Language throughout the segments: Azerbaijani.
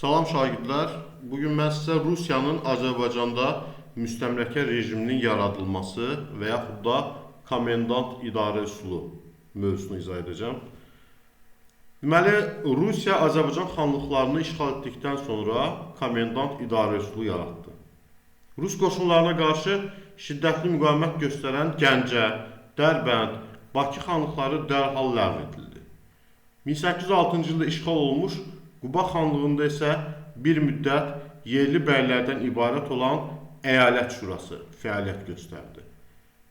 Salam şagirdlər. Bugün mən sizə Rusiyanın Azərbaycanda müstəmləkə rejiminin yaradılması və yaxud da komendant idarə üsulu mövzusunu izah edəcəm. Deməli, Rusiya Azərbaycan xanlıqlarını işğal etdikdən sonra komendant idarə üsulu yaratdı. Rus qoşunlarına qarşı şiddətli müqavimət göstərən Gəncə, Dərbənd, Bakı xanlıqları dərhal ləğv edildi. 1806-cı ildə işğal olmuş Quba xanlığında isə bir müddət yerli bəylərdən ibarət olan əyalət şurası fəaliyyət göstərdi.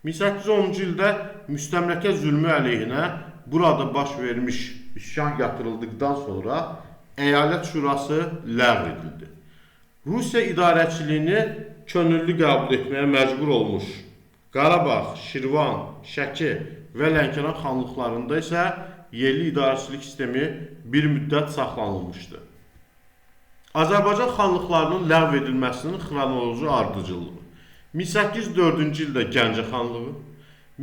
1810-cu ildə müstəmləkə zülmü əleyhinə burada baş vermiş üsyan yatırıldıqdan sonra əyalət şurası ləğv edildi. Rusiya idarəçiliyini könüllü qəbul etməyə məcbur olmuş Qarabağ, Şirvan, Şəki və Lənkəran xanlıqlarında isə yerli idarəçilik sistemi bir müddət saxlanılmışdı. Azərbaycan xanlıqlarının ləğv edilməsinin xronoloji ardıcıllığı 1804-cü ildə Gəncə xanlığı,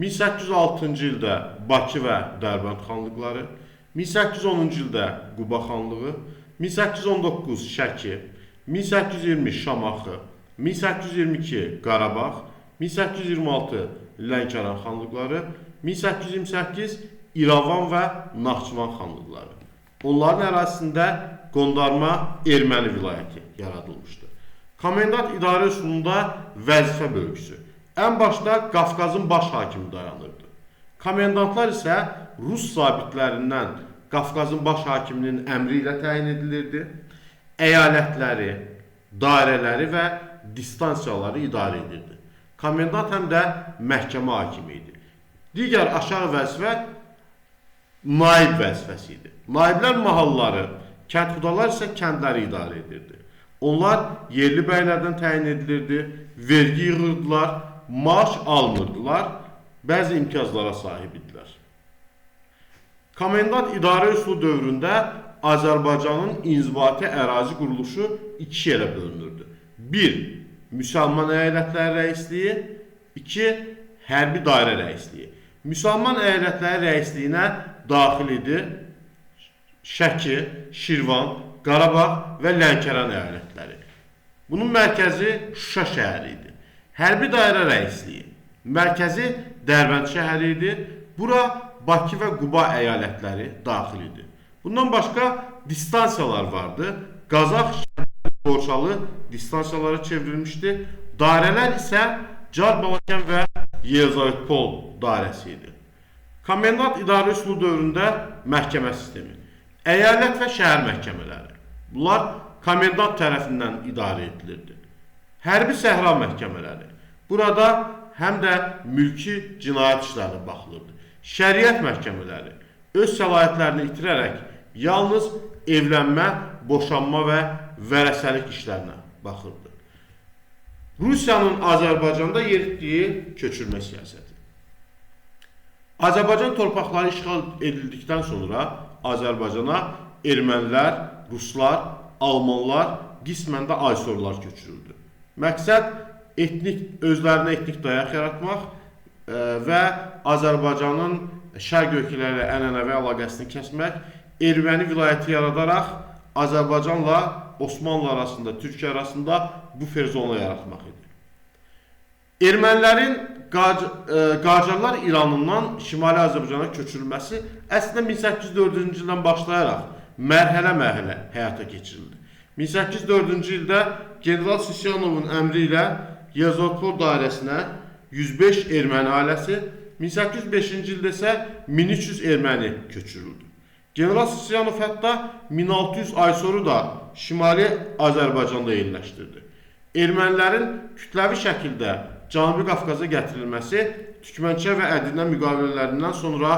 1806-cı ildə Bakı və Dərbənd xanlıqları, 1810-cu ildə Quba xanlığı, 1819 Şəki, 1820 Şamaxı, 1822 Qarabağ, 1826 Lənkəran xanlıqları, 1828 İrəvan və Naxçıvan xanlıqları. Onların ərazisində qondarma erməni vilayəti yaradılmışdı. Komendant idarə üsulunda vəzifə bölgüsü ən başda Qafqazın baş hakimi dayanırdı. Komendantlar isə Rus zabitlərindən Qafqazın baş hakiminin əmri ilə təyin edilirdi. Əyalətləri, dairələri və distansiyaları idarə edirdi. Komendant həm də məhkəmə hakimi idi. Digər aşağı vəzifə naib vəzifəsi idi. Naiblər mahalları, kəndxudalar isə kəndləri idarə edirdi. Onlar yerli bəylərdən təyin edilirdi, vergi yığırdılar, maaş almırdılar, bəzi imtiyazlara sahib idilər. Komendant idarə üsulu dövründə Azərbaycanın inzibati ərazi quruluşu iki yerə bölünürdü. 1. Müsəlman əyalətləri rəisliyi, 2. Hərbi dairə rəisliyi. Müsəlman əyalətləri rəisliyinə daxil idi Şəki, Şirvan, Qarabağ və Lənkəran əyalətləri. Bunun mərkəzi Şuşa şəhəri idi. Hərbi dairə rəisliyi mərkəzi Dərbənd şəhəri idi. Bura Bakı və Quba əyalətləri daxil idi. Bundan başqa distansiyalar vardı. Qazax, Borçalı distansiyalara çevrilmişdi. Dairələr isə Car Balakən və Yelizavetpol dairəsi idi. Komendant idarə üsulu dövründə məhkəmə sistemi, əyalət və şəhər məhkəmələri. Bunlar komendant tərəfindən idarə edilirdi. Hərbi səhra məhkəmələri. Burada həm də mülki cinayət işlərinə baxılırdı. Şəriət məhkəmələri öz səlahiyyətlərini itirərək yalnız evlənmə, boşanma və vərəsəlik işlərinə baxırdı. Rusiyanın Azərbaycanda yeritdiyi köçürmə siyasəti. Azərbaycan torpaqları işğal edildikdən sonra Azərbaycana ermənilər, ruslar, almanlar, qismən də aysorlar köçürüldü. Məqsəd özlərinə etnik dayaq yaratmaq və Azərbaycanın şərq ölkələri ilə ənənəvi əlaqəsini kəsmək, erməni vilayəti yaradaraq Azərbaycanla Osmanlı arasında, Türkiyə arasında bufer zona yaratmaq idi. Ermənilərin Qacarlar İranından Şimali Azərbaycana köçürülməsi əslində 1804-cü ildən başlayaraq mərhələ-mərhələ həyata keçirildi. 1804-cü ildə General Sisyanovun əmri ilə Yelizavetpol dairəsinə 105 erməni ailəsi, 1805-ci ildə isə 1300 erməni köçürüldü. General Sisyanov hətta 1600 aysoru da Şimali Azərbaycanda yerləşdirdi. Ermənilərin kütləvi şəkildə Cənubi Qafqaza gətirilməsi Türkmənçay və Ədirnə müqavilələrindən sonra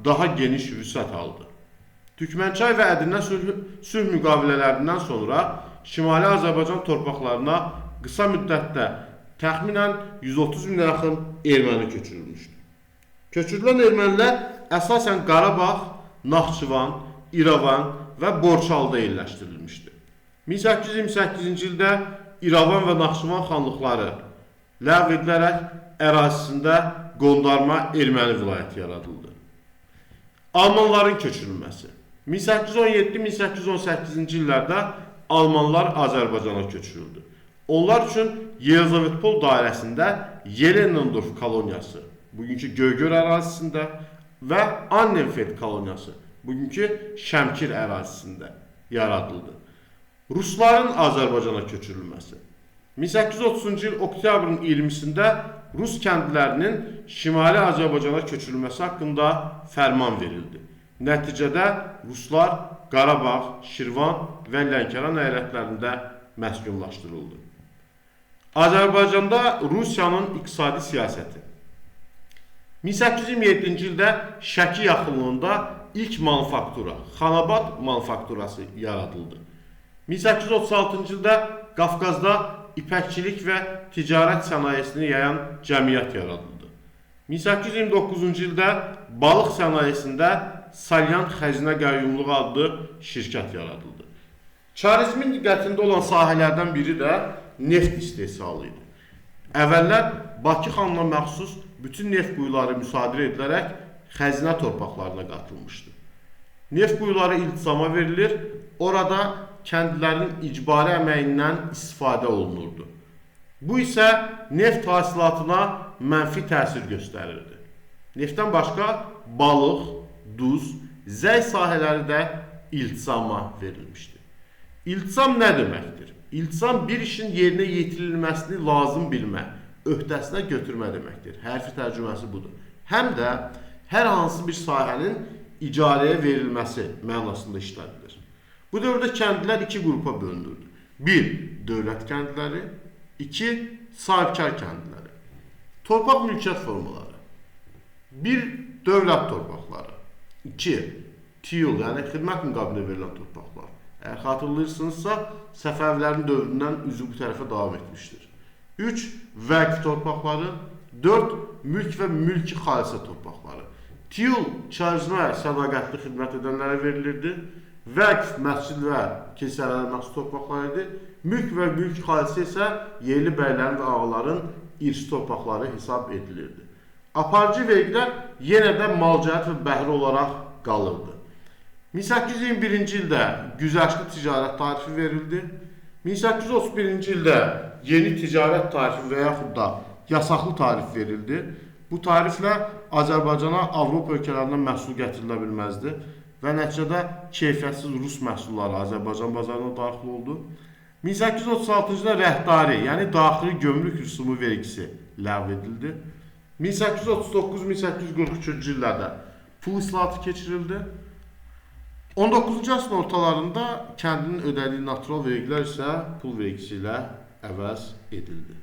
daha geniş vüsət aldı. Türkmənçay və Ədirnə sülh müqavilələrindən sonra Şimali Azərbaycan torpaqlarına qısa müddətdə təxminən 130 min yaxın erməni köçürülmüşdü. Köçürülən ermənilər əsasən Qarabağ, Naxçıvan, İrəvan və Borçalıda yerləşdirilmişdi. 1828-ci ildə İrəvan və Naxçıvan xanlıqları ləğv edilərək ərazisində qondarma erməni vilayəti yaradıldı. Almanların köçürülməsi 1817-1818-ci illərdə Almanlar Azərbaycana köçürüldü. Onlar üçün Yelizavetpol dairəsində Yelenendorf koloniyası, bugünkü Göygöl ərazisində və Annenfeld koloniyası, bugünkü Şəmkir ərazisində yaradıldı. Rusların Azərbaycana köçürülməsi. 1830-cu il oktyabrın 20-sində Rus kəndlilərinin Şimali Azərbaycana köçürülməsi haqqında fərman verildi. Nəticədə Ruslar Qarabağ, Şirvan və Lənkəran əyalətlərində məskunlaşdırıldı. Azərbaycanda Rusiyanın iqtisadi siyasəti. 1827-ci ildə Şəki yaxınlığında ilk manufaktura, Xanabad manufakturası yaradıldı. 1836-cı ildə Qafqazda ipəkçilik və ticarət sənayesini yayan cəmiyyət yaradıldı. 1829-cu ildə balıq sənayesində Salyant Xəzinə Qəyyumluğu adlı şirkət yaradıldı. Çarizmin diqqətində olan sahələrdən biri də neft istehsalı idi. Əvvəllər Bakı xanına məxsus bütün neft quyuları müsadirə edilərək xəzinə torpaqlarına qatılmışdı. Neft quyuları iltisama verilir, orada kəndlilərin icbari əməyindən istifadə olunurdu. Bu isə neft hasilatına mənfi təsir göstərirdi. Neftdən başqa balıq, duz, zəy sahələri də iltisama verilmişdi. İltisam nə deməkdir? İltisam bir işin yerinə yetirilməsini lazım bilmə, öhdəsinə götürmə deməkdir. Hərfi tərcüməsi budur. Həm də hər hansı bir sahənin icarəyə verilməsi mənasında işlədilir. Bu dövrdə kəndlilər iki qrupa bölünürdü. 1. Dövlət kəndliləri, 2. Sahibkar kəndliləri. Torpaq mülkiyyət formaları. 1. Dövlət torpaqları. 2. Tiyul, yəni xidmət müqabilində verilən torpaqlar. Əgər xatırlayırsınızsa, Səfəvilərin dövründən üzü bu tərəfə davam etmişdir. 3. Vəqf torpaqları. 4. Mülk və mülki xalisə torpaqları. Tiyul, çarzmə, sədaqətli xidmət edənlərə verilirdi. Vəqf, məscid və kilsələrə məxsus torpaqlar idi. Mülk və mülk xalisə isə yerli bəylərin və ağaların irsi torpaqları hesab edilirdi. Aparıcı vergilər yenə də malcəhət və bəhri olaraq qalırdı. 1821-ci ildə güzəştli ticarət tarifi verildi. 1831-ci ildə yeni ticarət tarifi və yaxud da yasaqlı tarif verildi. Bu tariflə Azərbaycana Avropa ölkələrindən məhsul gətirilə bilməzdi və nəticədə keyfiyyətsiz rus məhsulları Azərbaycan bazarına daxil oldu. 1836-cı ildə rəhdari, yəni daxili gömrük rüsumu vergisi ləğv edildi. 1839-1843-cü illərdə pul islahatı keçirildi. 19-cu əsrin ortalarında kəndinin ödədiyi natural vergilər isə pul vergisi ilə əvəz edildi.